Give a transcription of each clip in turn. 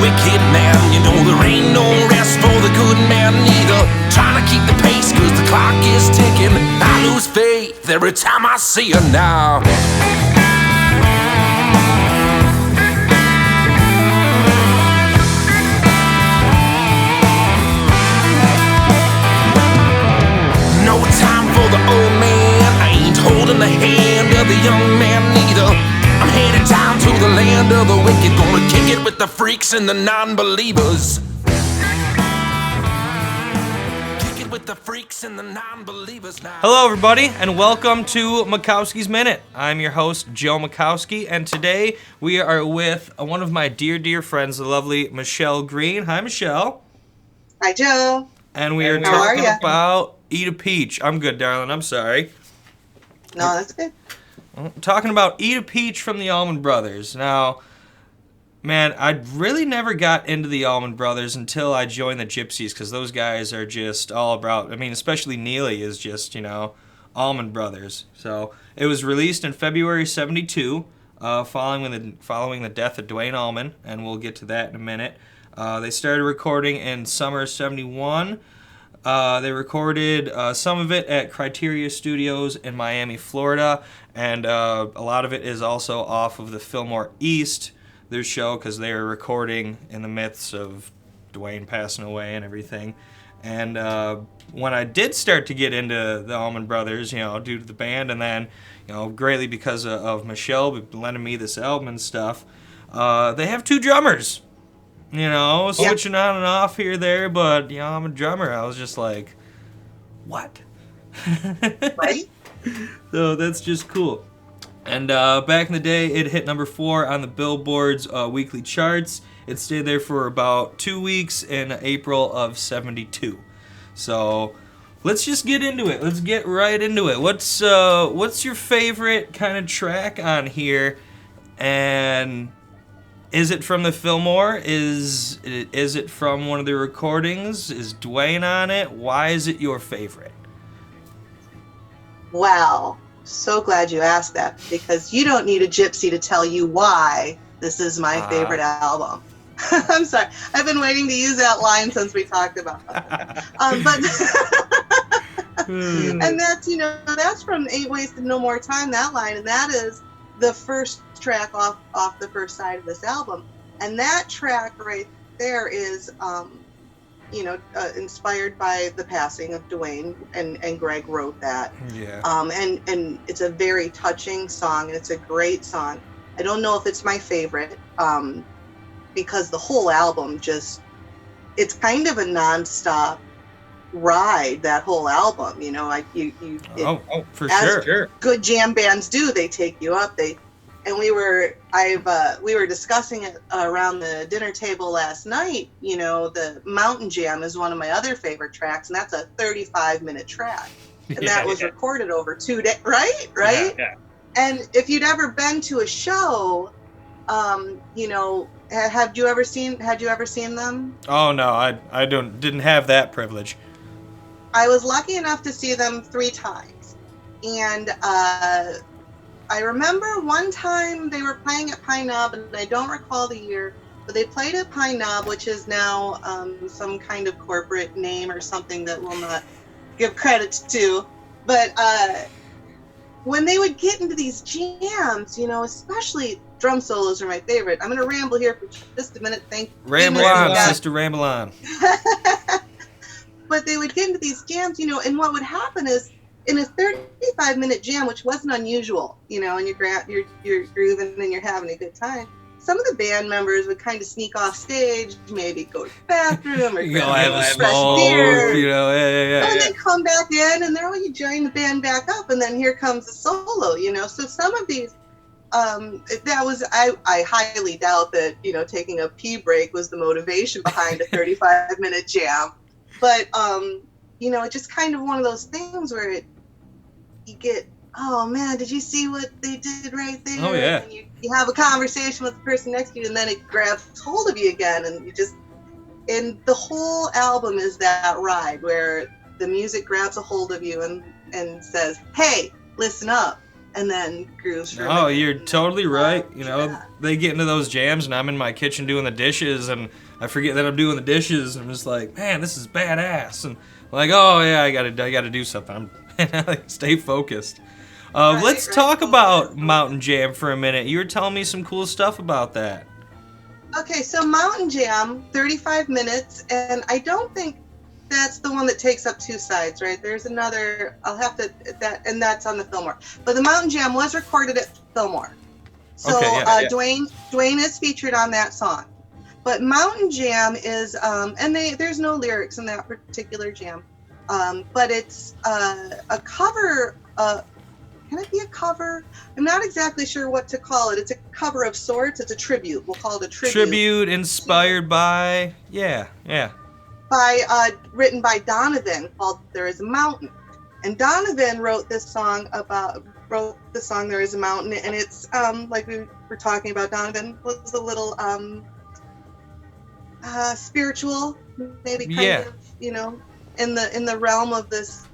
Wicked man, you know there ain't no rest for the good man neither. Trying to keep the pace cause the clock is ticking. I lose faith every time I see her now. No time for the old man, I ain't holding the hand of the young man neither. I'm headed down to the land of the wicked, gonna kick it with the freaks and the non-believers. Kick it with the freaks and the non-believers now. Hello everybody, and welcome to Makowski's Minute. I'm your host, Joe Makowski, and today we are with one of my dear friends, the lovely Michelle Green. Hi, Michelle. Hi, Joe. And we are talking about Eat a Peach. I'm good, darling. I'm sorry. No, that's good. Talking about Eat a Peach from the Almond Brothers. Now, man, I really never got into the Almond Brothers until I joined the Gypsies, because those guys are just all about, I mean, especially Neely is just, Almond Brothers. So, it was released in February 72, following the death of Dwayne Almond, and we'll get to that in a minute. They started recording in summer 71. They recorded some of it at Criteria Studios in Miami, Florida, and a lot of it is also off of the Fillmore East, their show, because they were recording in the midst of Dwayne passing away and everything. And when I did start to get into the Almond Brothers, due to the band, and then, greatly because of Michelle lending me this album and stuff, they have two drummers. Switching on and off here, there, but, I'm a drummer. I was just like, what? Right? So that's just cool. And back in the day, it hit number 4 on the Billboard's weekly charts. It stayed there for about 2 weeks in April of 72. So let's just get into it. Let's get right into it. What's your favorite kind of track on here? And is it from the Fillmore? Is it from one of the recordings? Is Dwayne on it? Why is it your favorite? Wow. So glad you asked that, because you don't need a gypsy to tell you why this is my favorite album. I'm sorry. I've been waiting to use that line since we talked about that. And that's from 8 Wasted No More Time, that line, and that is the first track off the first side of this album. And that track right there is inspired by the passing of Dwayne, and Greg wrote that. Yeah. And it's a very touching song, and it's a great song. I don't know if it's my favorite, because the whole album it's kind of a nonstop ride, that whole album, for as sure. Good jam bands do, they take you up. We were discussing it around the dinner table last night. The Mountain Jam is one of my other favorite tracks, and that's a 35-minute track, and that was recorded over 2 days, right? Yeah. And if you'd ever been to a show, had you ever seen them? Oh no, I didn't have that privilege. I was lucky enough to see them 3 times, and I remember one time they were playing at Pine Knob, and I don't recall the year, but they played at Pine Knob, which is now some kind of corporate name or something that we'll not give credit to. But when they would get into these jams, especially drum solos are my favorite. I'm going to ramble here for just a minute. Ramble on, sister, ramble on. But they would get into these jams, and what would happen is, in a 35-minute jam, which wasn't unusual, and you're grooving and you're having a good time, some of the band members would kind of sneak off stage, maybe go to the bathroom or have a fresh smoke, beer, and then come back in, and there you join the band back up, and then here comes the solo, So some of these, I highly doubt that, taking a pee break was the motivation behind a 35-minute jam, but it's just kind of one of those things where you get oh man, did you see what they did right there? Oh, yeah. And you have a conversation with the person next to you, and then it grabs hold of you again, and and the whole album is that ride where the music grabs a hold of you and says, hey, listen up, and then grooves through. Oh, you're totally right. You know, they get into those jams, and I'm in my kitchen doing the dishes, and I forget that I'm doing the dishes, and I'm just like, man, this is badass, and I'm like, oh yeah, I gotta do something. Stay focused. Let's talk about Mountain Jam for a minute. You were telling me some cool stuff about that. Okay, so Mountain Jam, 35 minutes, and I don't think that's the one that takes up 2 sides, right? There's another, and that's on the Fillmore. But the Mountain Jam was recorded at Fillmore. So Okay, yeah. Dwayne is featured on that song. But Mountain Jam is, and there's no lyrics in that particular jam, but it's a cover. Can it be a cover? I'm not exactly sure what to call it. It's a cover of sorts. It's a tribute. We'll call it a tribute. Tribute inspired by, yeah. Written by Donovan, called "There Is a Mountain," and Donovan wrote the song "There Is a Mountain," and it's like we were talking about. Donovan was a little spiritual, maybe kind of, you know, in the realm of this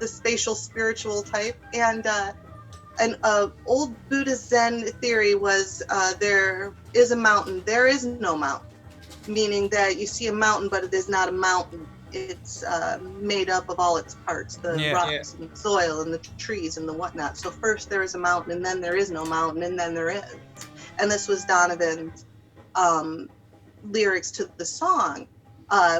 spatial spiritual type, and an old Buddhist Zen theory was there is a mountain, there is no mountain, meaning that you see a mountain, but it is not a mountain. It's made up of all its parts, the rocks and the soil and the trees and the whatnot. So first there is a mountain, and then there is no mountain, and then there is. And this was Donovan's lyrics to the song.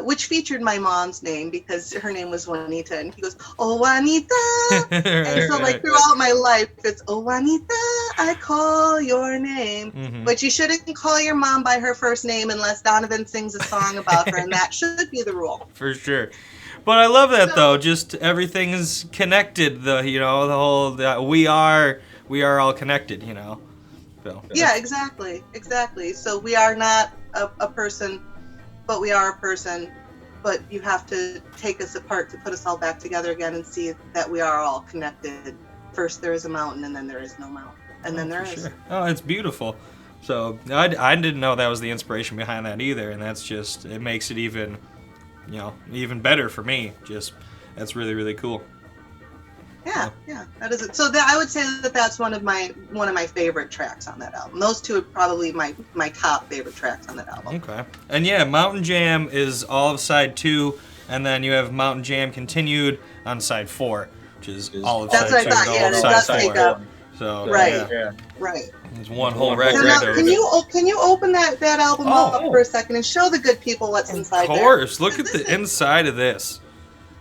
Which featured my mom's name because her name was Juanita, and he goes, "Oh Juanita," and so like throughout my life, it's "Oh Juanita, I call your name." Mm-hmm. But you shouldn't call your mom by her first name unless Donovan sings a song about her, and that should be the rule. For sure. But I love that though. Just everything is connected. The whole we are all connected. You know. So. Yeah, exactly. So we are not a person. But we are a person, but you have to take us apart to put us all back together again and see that we are all connected. First there is a mountain, and then there is no mountain, and then there is. Sure. Oh, it's beautiful. So I didn't know that was the inspiration behind that either, and that's just, it makes it even, even better for me. Just, that's really, really cool. Yeah, that is it. So I would say that that's one of my favorite tracks on that album. Those two are probably my top favorite tracks on that album. Okay. And yeah, Mountain Jam is all of side 2, and then you have Mountain Jam Continued on side 4, which is all of side 2. That's what I thought. Yeah, it does take up. So right. Yeah. Right. There's one whole record. Now, can you open that album up for a second and show the good people what's inside there? Of course. Look at the inside of this.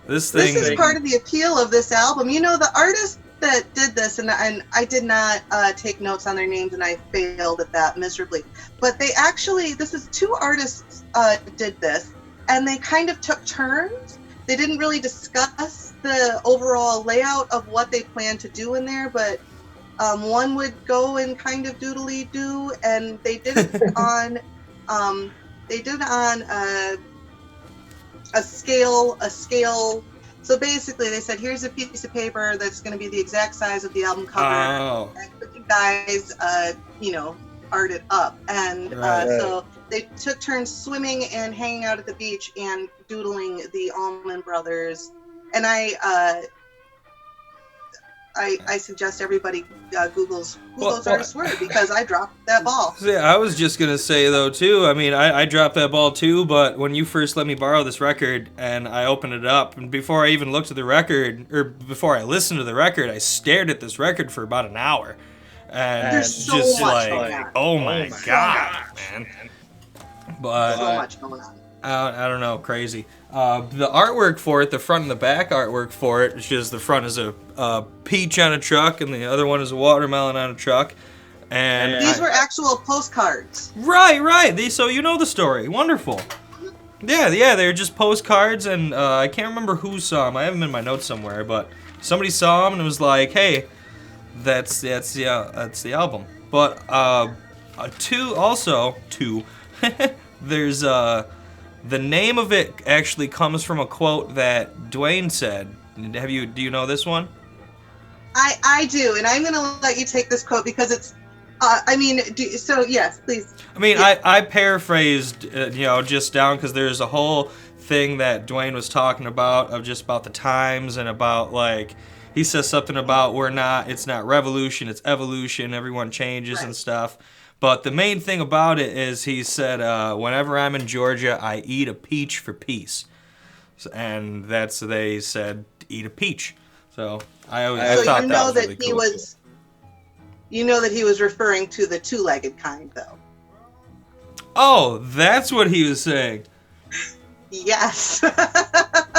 This is part of the appeal of this album. You know, the artist that did this, and I did not take notes on their names, and I failed at that miserably. But they actually, this is 2 artists did this, and they kind of took turns. They didn't really discuss the overall layout of what they planned to do in there, but one would go and kind of doodly-doo, and they did it on a scale. So basically they said, here's a piece of paper that's going to be the exact size of the album cover. Oh. And you guys, art it up. And so they took turns swimming and hanging out at the beach and doodling the Almond Brothers. And I suggest everybody Googles who those artists were, because I dropped that ball. Yeah, I was just going to say, though, too, I mean, I dropped that ball, too, but when you first let me borrow this record and I opened it up, and before I even looked at the record, or before I listened to the record, I stared at this record for about an hour. And there's so just much oh my God, man. But so much going on. I don't know, crazy. The artwork for it, the front and the back artwork for it, which is the front is a peach on a truck and the other one is a watermelon on a truck. And these were actual postcards. Right. So you know the story. Wonderful. Yeah, they're just postcards, and I can't remember who saw them. I have them in my notes somewhere, but somebody saw them and was like, "Hey, that's the album." But two. There's the name of it actually comes from a quote that Dwayne said. Do you know this one? I do, and I'm going to let you take this quote because it's. So yes, please. I mean, Yeah. I paraphrased, just down because there's a whole thing that Dwayne was talking about of just about the times and about like he says something about it's not revolution, it's evolution. Everyone changes and stuff. But the main thing about it is he said, whenever I'm in Georgia, I eat a peach for peace, and they said eat a peach. So I thought that was really cool. You know that he was referring to the two-legged kind, though. Oh, that's what he was saying. Yes.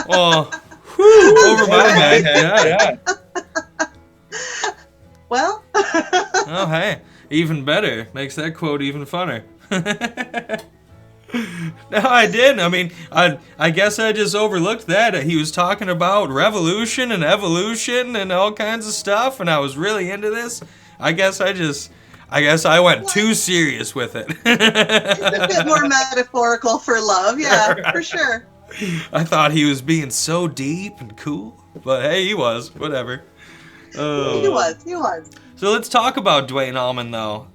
Oh, whew, over my head. Yeah. Well. Oh, hey, even better. Makes that quote even funner. No, I didn't. I mean, I guess I just overlooked that. He was talking about revolution and evolution and all kinds of stuff, and I was really into this. I guess I went too serious with it. It's a bit more metaphorical for love, yeah, for sure. I thought he was being so deep and cool, but hey, he was. Whatever. He was. So let's talk about Dwayne Almond, though.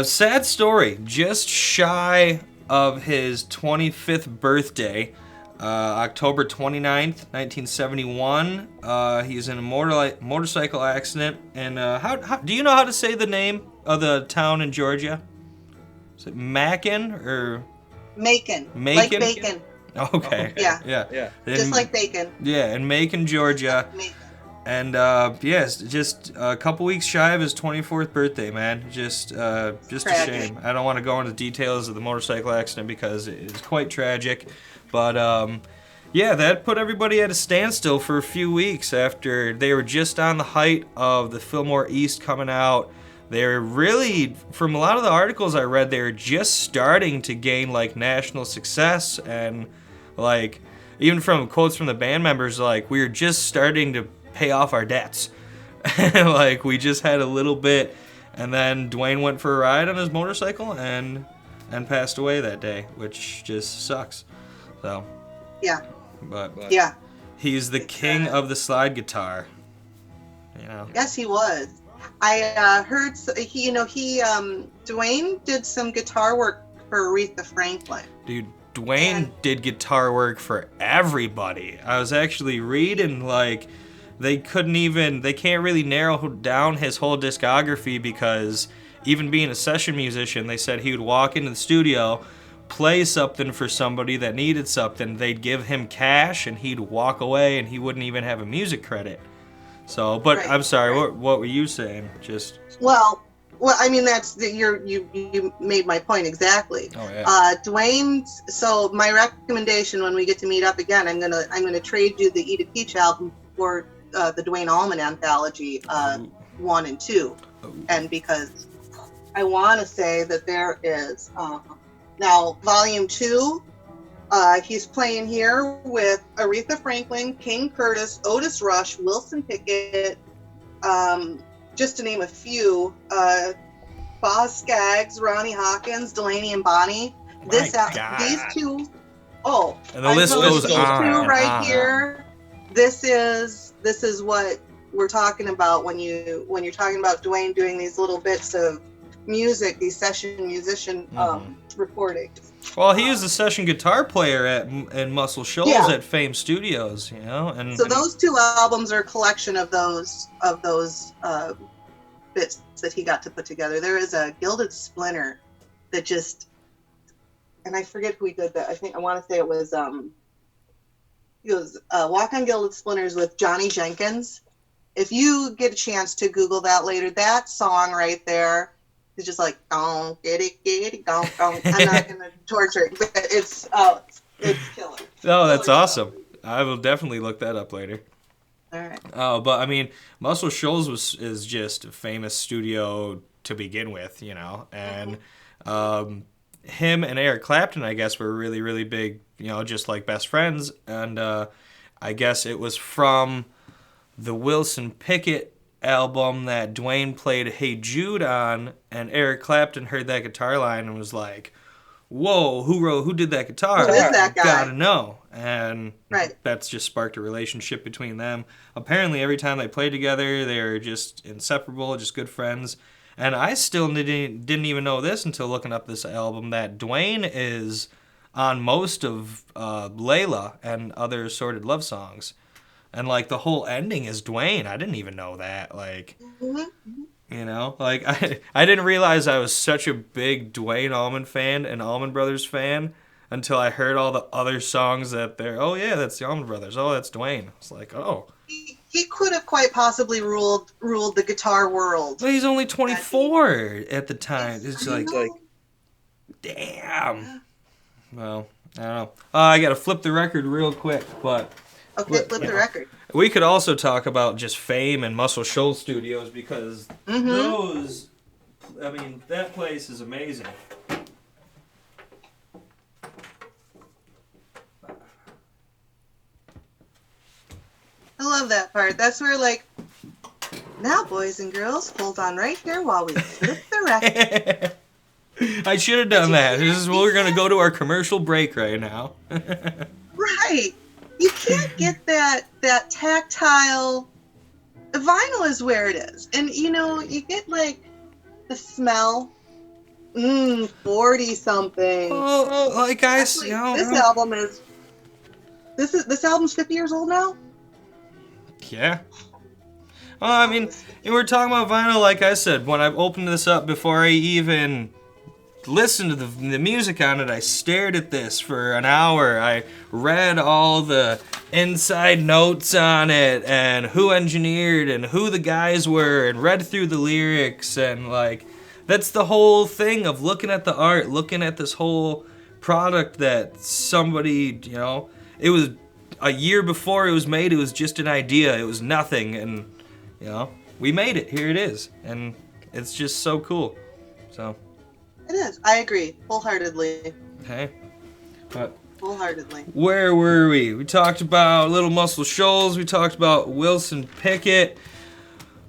Sad story. Just shy of his 25th birthday, October 29th, 1971. He's in a motorcycle accident. And how do you know how to say the name of the town in Georgia? Is it Macon or Macon? Macon? Like bacon. Okay. Yeah. Just like bacon. Yeah, in Macon, Georgia. Macon. And yes, just a couple weeks shy of his 24th birthday, man. Just a shame. I don't want to go into details of the motorcycle accident because it is quite tragic. But yeah, that put everybody at a standstill for a few weeks after they were just on the height of the Fillmore East coming out. They were really, from a lot of the articles I read, they were just starting to gain like national success, and like even from quotes from the band members, like we were just starting to pay off our debts. Like we just had a little bit, and then Dwayne went for a ride on his motorcycle and passed away that day, which just sucks. So yeah, but yeah, he's the king of the slide guitar. Yes, he was. I heard Dwayne did some guitar work for Aretha Franklin. Dude, Dwayne did guitar work for everybody. I was actually reading like they can't really narrow down his whole discography because even being a session musician, they said he would walk into the studio, play something for somebody that needed something, they'd give him cash and he'd walk away and he wouldn't even have a music credit. So, but right, I'm sorry, right. What were you saying? Just well, I mean you made my point exactly. Oh yeah. Dwayne. So my recommendation when we get to meet up again, I'm gonna trade you the Eat a Peach album for the Dwayne Almond anthology 1 and 2, and because I want to say that there is now volume 2. He's playing here with Aretha Franklin, King Curtis, Otis Rush, Wilson Pickett, just to name a few. Boz Scaggs, Ronnie Hawkins, Delaney and Bonnie. These two. Oh, and the list goes on. Right here. This is what we're talking about when you're talking about Dwayne doing these little bits of music, these session musician recordings. Well, he is a session guitar player in Muscle Shoals at Fame Studios, and so those 2 albums are a collection of those bits that he got to put together. There is a Gilded Splinter that just, and I forget who he did that. I want to say it was Walk on Gilded Splinters with Johnny Jenkins. If you get a chance to Google that later, that song right there is just like, don't get it, don't. I'm not gonna torture it, but it's killer. Oh, that's awesome. I will definitely look that up later. All right. Oh, but I mean, Muscle Shoals is just a famous studio to begin with, and him and Eric Clapton, I guess, were really, really big, just like best friends, and I guess it was from the Wilson Pickett album that Dwayne played Hey Jude on, and Eric Clapton heard that guitar line and was like, whoa, who did that guitar? Who is that guy? Gotta know. And Right. that's just sparked a relationship between them. Apparently, every time they played together, they're just inseparable, just good friends. And I still didn't even know this until looking up this album, that Dwayne is on most of Layla and other assorted love songs. And, like, the whole ending is Dwayne. I didn't even know that. Like, you know? Like, I didn't realize I was such a big Dwayne Almond fan and Almond Brothers fan until I heard all the other songs that they're, oh, yeah, that's the Almond Brothers. Oh, that's Dwayne. It's like, oh. He could have quite possibly ruled the guitar world. Well, he's only 24 at the time. It's like, damn. Well, I don't know. I got to flip the record real quick, but... Okay, flip the record. We could also talk about just Fame and Muscle Shoals Studios because those, I mean, that place is amazing. I love that part. That's where, like, now, boys and girls, hold on right here while we flip the record. I should have done that. This is we're going to go to our commercial break right now. Right. You can't get that tactile. Vinyl is where it is. And, you know, you get, like, the smell. 40-something. Oh, like guys, you know. This album's 50 years old now? Yeah. Well, I mean, we're talking about vinyl, like I said, when I opened this up, before I even listened to the music on it, I stared at this for an hour. I read all the inside notes on it, and who engineered, and who the guys were, and read through the lyrics, and, like, that's the whole thing of looking at the art, looking at this whole product that somebody, you know, it was a year before it was made, it was just an idea, it was nothing, and, you know, we made it, here it is, and it's just so cool, so. It is, I agree, wholeheartedly. Okay, but Wholeheartedly. where were we? We talked about Little Muscle Shoals, we talked about Wilson Pickett.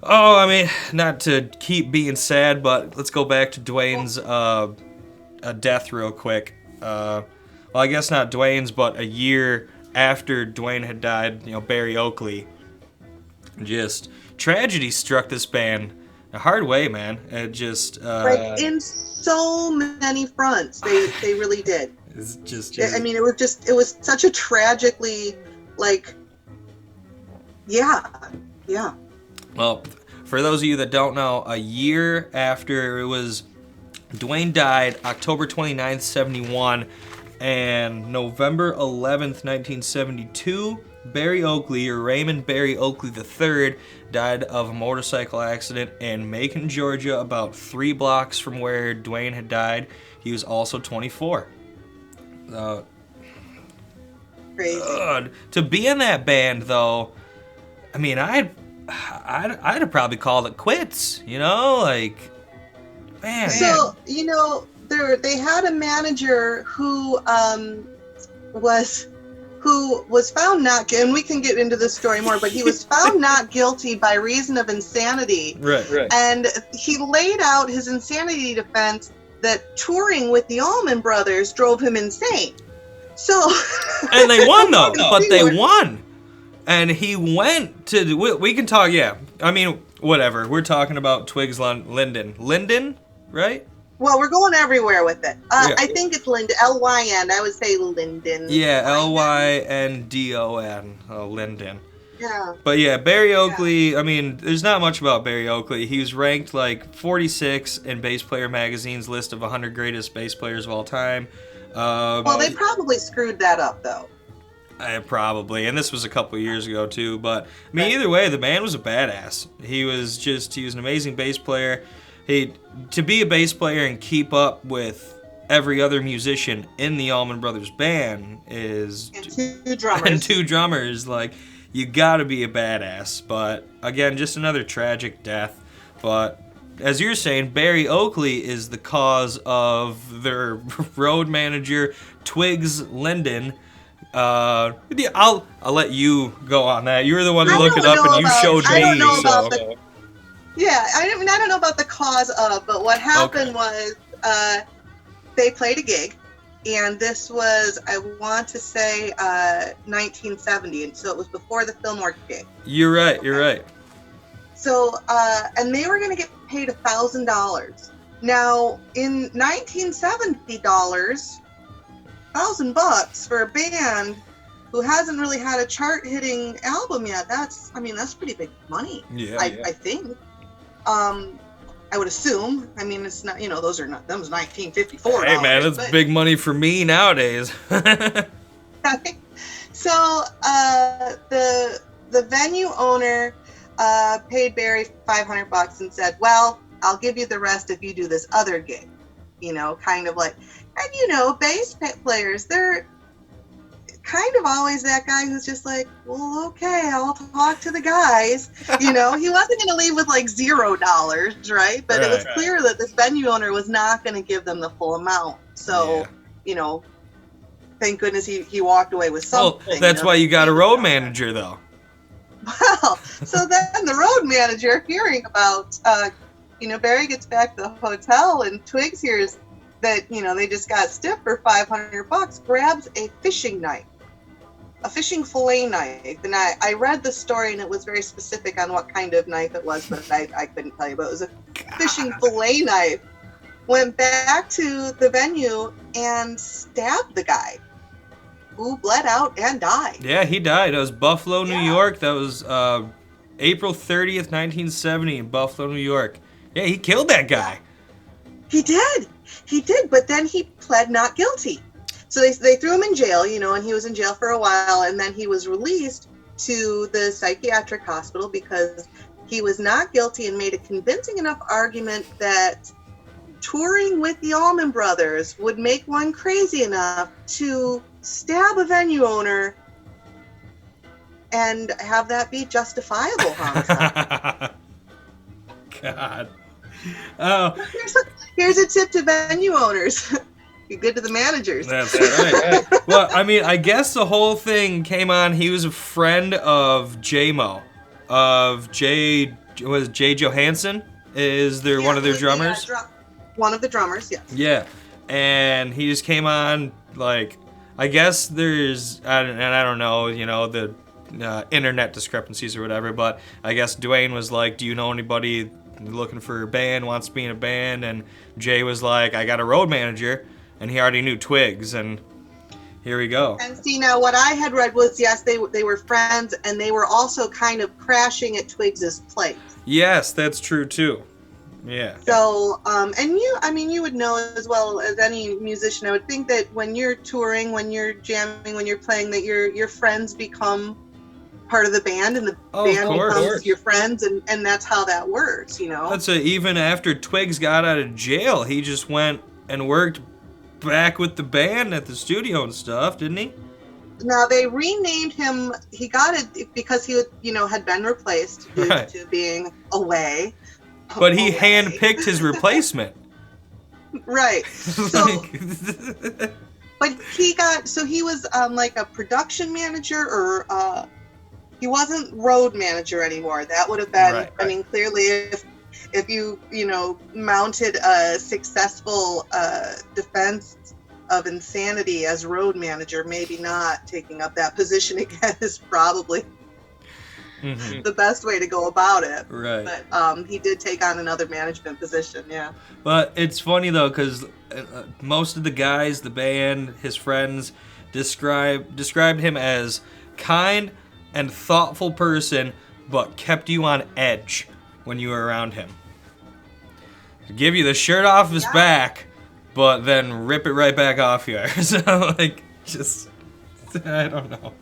Oh, I mean, not to keep being sad, but let's go back to Dwayne's death real quick. Well, I guess not Dwayne's, but a year after Dwayne had died, you know, Barry Oakley. Just tragedy struck this band a hard way, man. It just Like, in so many fronts, they really did. It's just I mean, it was such a tragically, like, yeah. Well, for those of you that don't know, a year after Dwayne died, October 29th, 71, and November 11th, 1972, Barry Oakley, or Raymond Barry Oakley III, died of a motorcycle accident in Macon, Georgia, about 3 blocks from where Dwayne had died. He was also 24. Crazy. To be in that band, though, I mean, I'd have probably called it quits, you know, like, man. So, you know, they had a manager who was found not guilty, and we can get into this story more, but he was found not guilty by reason of insanity. Right. And he laid out his insanity defense that touring with the Almond Brothers drove him insane. So. And they won, though, but they won. And he went to, we can talk, yeah. I mean, whatever. We're talking about Twigs Linden. Linden, right? Well, we're going everywhere with it. Yeah. I think it's Linden, L-Y-N. I would say Linden. Yeah, L-Y-N-D-O-N, Linden. Yeah. But yeah, Barry Oakley, yeah. I mean, there's not much about Barry Oakley. He was ranked like 46 in Bass Player Magazine's list of 100 greatest bass players of all time. Well, they probably screwed that up, though. Probably, and this was a couple years ago too. But I mean, either way, the man was a badass. He was an amazing bass player. To be a bass player and keep up with every other musician in the Almond Brothers band is and two drummers. Like, you got to be a badass. But again, just another tragic death. But as you're saying, Barry Oakley is the cause of their road manager, Twigs Linden. I'll let you go on that. You were the one to look it up, and you showed me. I don't know about the cause of, but what happened was they played a gig, And this was, I want to say, 1970, and so it was before the Fillmore gig. You're right. You're right. So, and they were going to get paid $1,000. Now, in 1970 dollars, $1,000 for a band who hasn't really had a chart-hitting album yet, that's pretty big money. Yeah, I think. I would assume. I mean, it's not, those are not, that was 1954. Hey man, that's big money for me nowadays. So, the venue owner paid Barry $500 and said, "Well, I'll give you the rest if you do this other gig." Kind of like, and bass players, they're kind of always that guy who's just like, "Well, okay, I'll talk to the guys." He wasn't going to leave with like $0, right? But it was clear that this venue owner was not going to give them the full amount. So, thank goodness he walked away with something. Well, that's why you got a road manager, though. Well, so then the road manager, hearing about, Barry gets back to the hotel and Twigs hears that, they just got stiff for $500, grabs a fishing knife, a fishing fillet knife. And I read the story and it was very specific on what kind of knife it was, but I couldn't tell you, but it was a fishing fillet knife. Went back to the venue and stabbed the guy, who bled out and died. Yeah, he died. That was Buffalo, New York. That was April 30th, 1970 in Buffalo, New York. Yeah, he killed that guy. He did, but then he pled not guilty. So they threw him in jail, and he was in jail for a while, and then he was released to the psychiatric hospital because he was not guilty and made a convincing enough argument that touring with the Almond Brothers would make one crazy enough to stab a venue owner and have that be justifiable homicide. God. Oh. Here's a tip to venue owners. Be good to the managers. That's right. Well, I mean, I guess the whole thing came on. He was a friend of J-Mo, of Jay Johansson. Is there one of their drummers? One of the drummers, yes. Yeah, and he just came on, like, I guess there's, I don't know, the internet discrepancies or whatever, but I guess Dwayne was like, "Do you know anybody looking for a band, wants to be in a band?" And Jay was like, "I got a road manager," and he already knew Twigs, and here we go. And see, now what I had read was, yes, they were friends, and they were also kind of crashing at Twigs's place. Yes, that's true too. Yeah. So, and you would know as well as any musician, I would think that when you're touring, when you're jamming, when you're playing, that your friends become part of the band, and the band becomes your friends, and that's how that works, That's even after Twigs got out of jail, he just went and worked back with the band at the studio and stuff, didn't he? Now they renamed him. He got it because he had been replaced due to being away. But he handpicked his replacement. Right. So, but he was like a production manager, or he wasn't road manager anymore. That would have been, right. I mean, clearly if you mounted a successful defense of insanity as road manager, maybe not taking up that position again is probably the best way to go about it. Right. But he did take on another management position, yeah. But it's funny, though, because most of the guys, the band, his friends, described him as kind and thoughtful person, but kept you on edge when you were around him. Give you the shirt off his back, but then rip it right back off you. So, I don't know.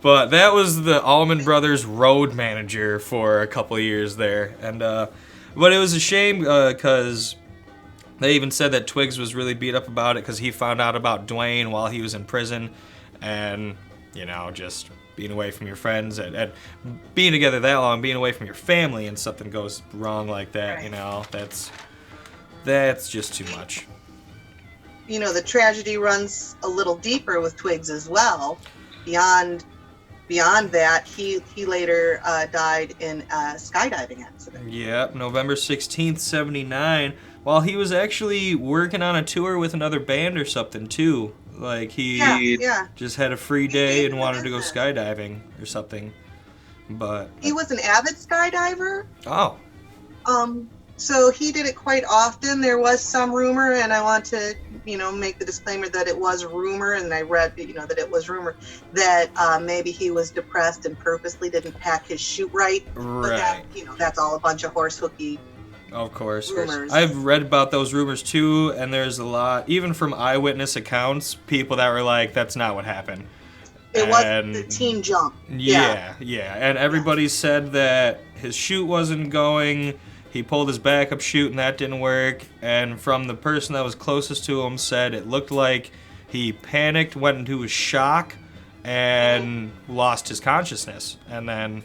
But that was the Almond Brothers road manager for a couple of years there. And but it was a shame because they even said that Twigs was really beat up about it because he found out about Dwayne while he was in prison. And, just being away from your friends and being together that long, being away from your family, and something goes wrong like that, right. That's just too much. The tragedy runs a little deeper with Twigs as well. Beyond that, he later died in a skydiving accident. Yeah, November 16th, 79. Well, he was actually working on a tour with another band or something too. Like he just had a free day and wanted to go skydiving or something. But he was an avid skydiver. Oh. So he did it quite often. There was some rumor, and I want to, make the disclaimer that it was rumor, and I read, that it was rumor that maybe he was depressed and purposely didn't pack his chute right. Right. But that, that's all a bunch of horse hooky. Of course. Rumors. I've read about those rumors too, and there's a lot, even from eyewitness accounts, people that were like, that's not what happened. It was the teen jump. Yeah. And everybody said that his chute wasn't going. He pulled his backup chute and that didn't work. And from the person that was closest to him said it looked like he panicked, went into a shock, and lost his consciousness. And then,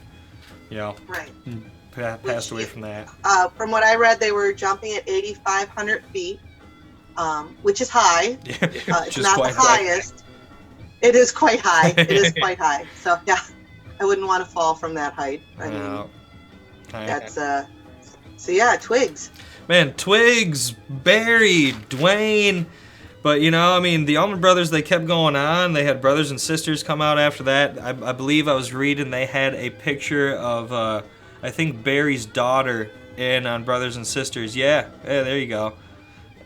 passed away from that. From what I read, they were jumping at 8,500 feet, which is high. It's not the highest. It is quite high. It is quite high. So, yeah, I wouldn't want to fall from that height. I mean, that's... So yeah, Twigs. Man, Twigs, Barry, Dwayne. But, the Almond Brothers, they kept going on. They had brothers and sisters come out after that. I believe I was reading they had a picture of, I think, Barry's daughter on Brothers and Sisters. Yeah, there you go.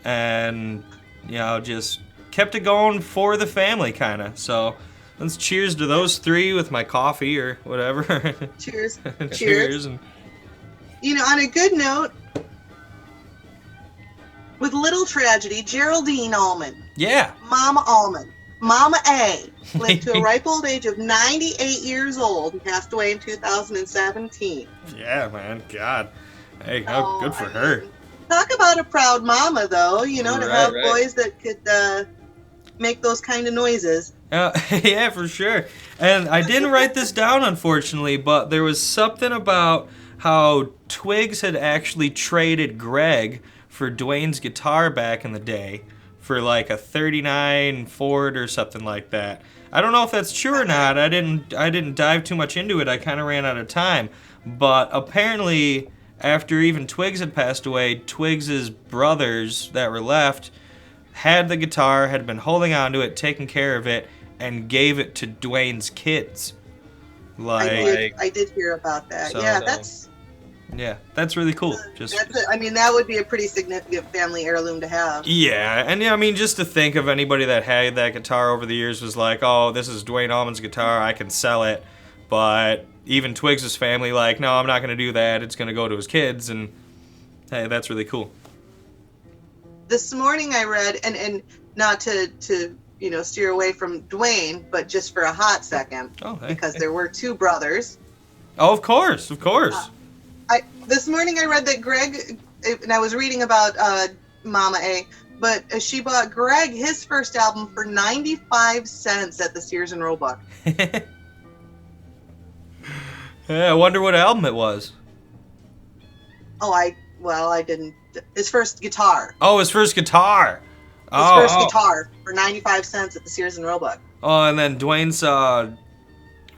And, just kept it going for the family, kind of. So let's cheers to those three with my coffee or whatever. Cheers. Cheers. And on a good note, with little tragedy, Geraldine Almond. Yeah. Mama Almond. Mama A. Lived to a ripe old age of 98 years old and passed away in 2017. Yeah, man. God. Hey, good for her. Talk about a proud mama, though, to have boys that could make those kind of noises. Yeah, for sure. And I didn't write this down, unfortunately, but there was something about how Twigs had actually traded Greg for Dwayne's guitar back in the day for like a 39 Ford or something like that. I don't know if that's true or not. I didn't dive too much into it. I kind of ran out of time. But apparently, after even Twigs had passed away, Twigs's brothers that were left had the guitar, had been holding on to it, taking care of it, and gave it to Dwayne's kids. I did hear about that. Yeah, that's really cool. That would be a pretty significant family heirloom to have. Yeah, and just to think of anybody that had that guitar over the years was like, oh, this is Dwayne Almond's guitar, I can sell it. But even Twigs' family, like, no, I'm not going to do that. It's going to go to his kids, and hey, that's really cool. This morning I read, and not to steer away from Dwayne, but just for a hot second, because there were two brothers. Oh, of course. This morning I read that Greg, and I was reading about Mama A, but she bought Greg his first album for 95 cents at the Sears and Roebuck. Yeah, I wonder what album it was. I didn't. His first guitar. Oh, his first guitar. His first guitar for 95 cents at the Sears and Roebuck. Oh, and then Dwayne saw...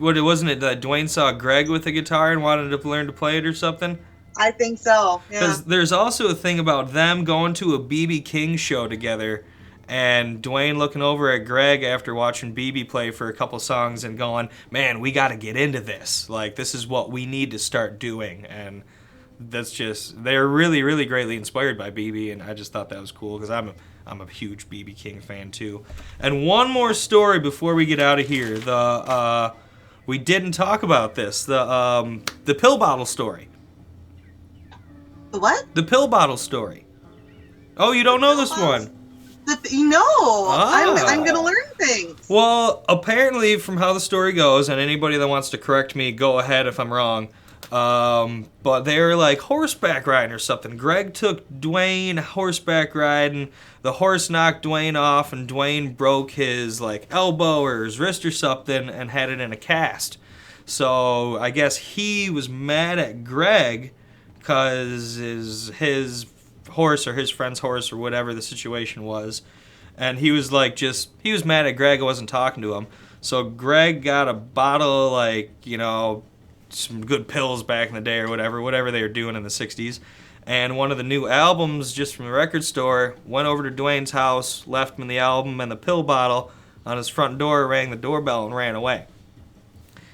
wasn't it that Dwayne saw Greg with a guitar and wanted to learn to play it or something? I think so, yeah. Because there's also a thing about them going to a B.B. King show together and Dwayne looking over at Greg after watching B.B. play for a couple songs and going, man, we got to get into this. Like, this is what we need to start doing. And that's just... They're really, really greatly inspired by B.B., and I just thought that was cool because I'm a huge B.B. King fan, too. And one more story before we get out of here. We didn't talk about this. The pill bottle story. The what? The pill bottle story. Oh, you don't know this one? I'm going to learn things. Well, apparently, from how the story goes, and anybody that wants to correct me, go ahead if I'm wrong. But they were like horseback riding or something. Greg took Dwayne horseback riding. The horse knocked Dwayne off, and Dwayne broke his elbow or his wrist or something and had it in a cast. So I guess he was mad at Greg because his horse or his friend's horse or whatever the situation was, and he was he was mad at Greg. I wasn't talking to him. So Greg got a bottle some good pills back in the day or whatever they were doing in the 60s. And one of the new albums just from the record store went over to Dwayne's house, left him the album and the pill bottle on his front door, rang the doorbell, and ran away.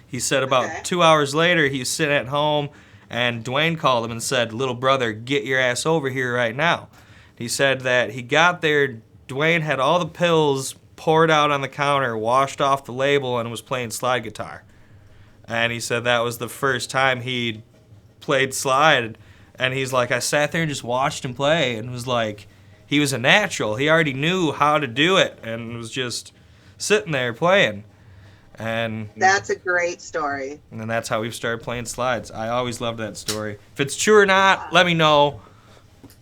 He said about 2 hours later, he was sitting at home, and Dwayne called him and said, "Little brother, get your ass over here right now." He said that he got there, Dwayne had all the pills poured out on the counter, washed off the label, and was playing slide guitar. And he said that was the first time he played slide. And he's like, I sat there and just watched him play, and was like, he was a natural. He already knew how to do it, and was just sitting there playing. And that's a great story. And then that's how we started playing slides. I always loved that story. If it's true or not, let me know.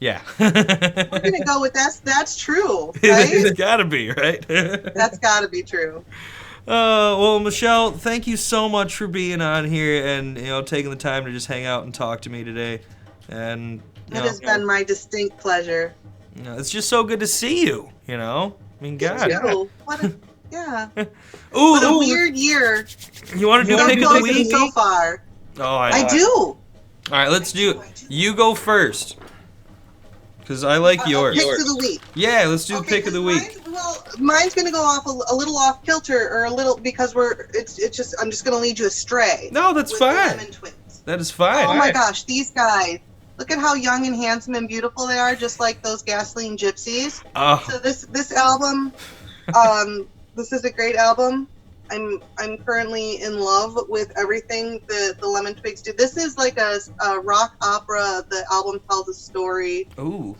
Yeah. We're gonna go with that's true, right? It's gotta be, right? That's gotta be true. Well, Michelle, thank you so much for being on here and taking the time to just hang out and talk to me today. And it has been my distinct pleasure. It's just so good to see you. I mean, God. Yeah. Ooh, what a weird year. You want to do pick of the week so far? Oh, I do. All right, let's do. You go first. Because I like yours. Pick of the week. Yeah, let's do the pick of the week. Mine's gonna go off a little off kilter, or a little because I'm just gonna lead you astray. No, that's fine. The Lemon Twins. That is fine. Oh my gosh, these guys! Look at how young and handsome and beautiful they are, just like those gasoline gypsies. Oh. So this album, this is a great album. I'm currently in love with everything the Lemon Twigs do. This is like a rock opera. The album tells a story. Ooh.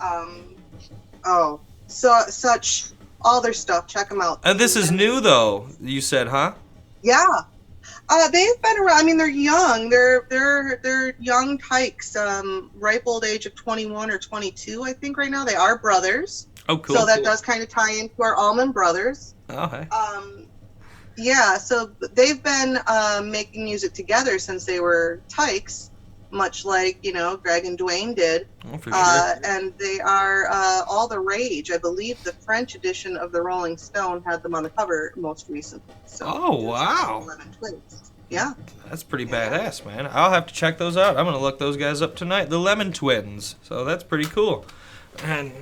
Such all their stuff. Check them out. And this is new though. You said, huh? Yeah. They've been around. I mean, they're young. They're young tykes. Ripe old age of 21 or 22, I think, right now. They are brothers. Oh, cool. So that does kind of tie into our Almond brothers. Okay. Yeah, so they've been making music together since they were tykes, much like, Greg and Dwayne did. Oh, for sure. And they are all the rage. I believe the French edition of the Rolling Stone had them on the cover most recently. So oh, wow. Lemon Twigs. Yeah. That's pretty badass, man. I'll have to check those out. I'm going to look those guys up tonight. The Lemon Twins. So that's pretty cool. And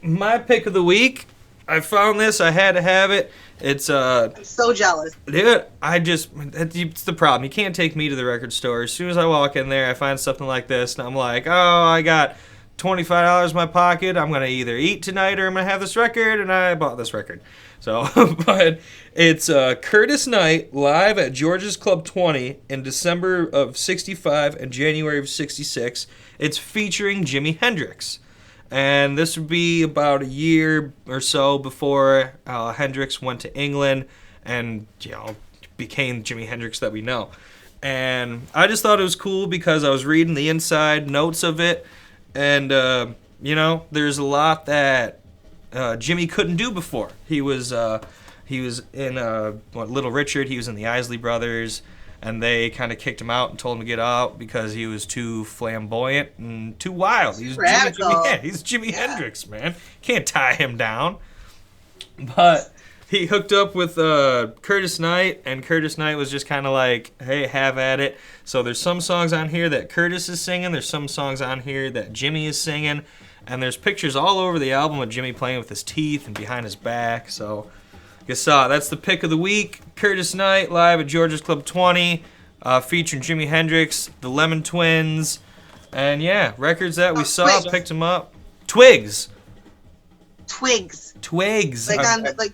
my pick of the week, I found this. I had to have it. It's I'm so jealous. Dude, it's the problem. You can't take me to the record store. As soon as I walk in there, I find something like this, and I'm like, oh, I got $25 in my pocket. I'm going to either eat tonight or I'm going to have this record, and I bought this record. So, but it's Curtis Knight live at George's Club 20 in December of 65 and January of 66. It's featuring Jimi Hendrix. And this would be about a year or so before Hendrix went to England and, became Jimi Hendrix that we know. And I just thought it was cool because I was reading the inside notes of it. And, there's a lot that Jimmy couldn't do before. He was in Little Richard. He was in the Isley Brothers. And they kind of kicked him out and told him to get out because he was too flamboyant and too wild. He's Jimi Hendrix, man. Can't tie him down. But he hooked up with Curtis Knight, and Curtis Knight was just kind of like, hey, have at it. So there's some songs on here that Curtis is singing. There's some songs on here that Jimmy is singing. And there's pictures all over the album of Jimmy playing with his teeth and behind his back. So that's the pick of the week. Curtis Knight live at George's Club 20, featuring Jimi Hendrix, the Lemon Twins, and records that we saw, picked them up. Twigs. Like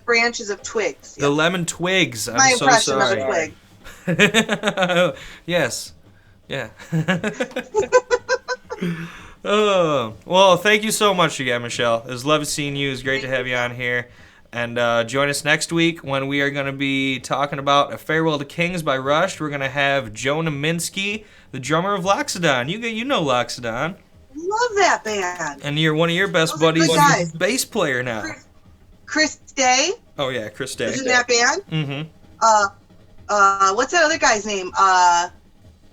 branches of twigs. The Lemon Twigs. My I'm so impression sorry. of a twig. Yes. Yeah. Well, thank you so much again, Michelle. It was lovely seeing you. It was great to have you on here. And join us next week when we are going to be talking about A Farewell to Kings by Rush. We're going to have Jonah Minsky, the drummer of Loxodon. You know Loxodon. Love that band. And you're one of your best buddies, bass player now. Chris Day. Oh, yeah, Chris Day. Was in that band? Mm-hmm. What's that other guy's name?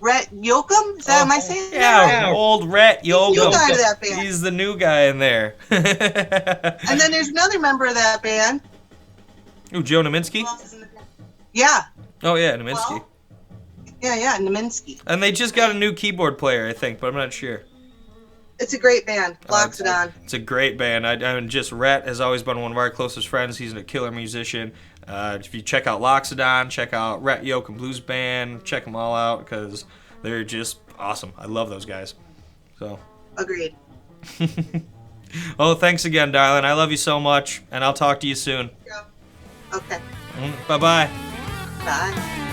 Rhett Yoakum? Am I saying that right? Old Rhett Yoakum. He's the new guy of that band. He's the new guy in there. And then there's another member of that band. Ooh, Joe Naminsky? Yeah. Oh, yeah, Naminsky. Well, yeah, Naminsky. And they just got a new keyboard player, I think, but I'm not sure. It's a great band. Loxodon. It's a great band. And just Rhett has always been one of our closest friends. He's a killer musician. If you check out Loxodon, check out Rhett Yoke and Blues Band, check them all out because they're just awesome. I love those guys. So. Agreed. Oh, thanks again, darling. I love you so much, and I'll talk to you soon. Yeah. Okay. Bye-bye. Bye.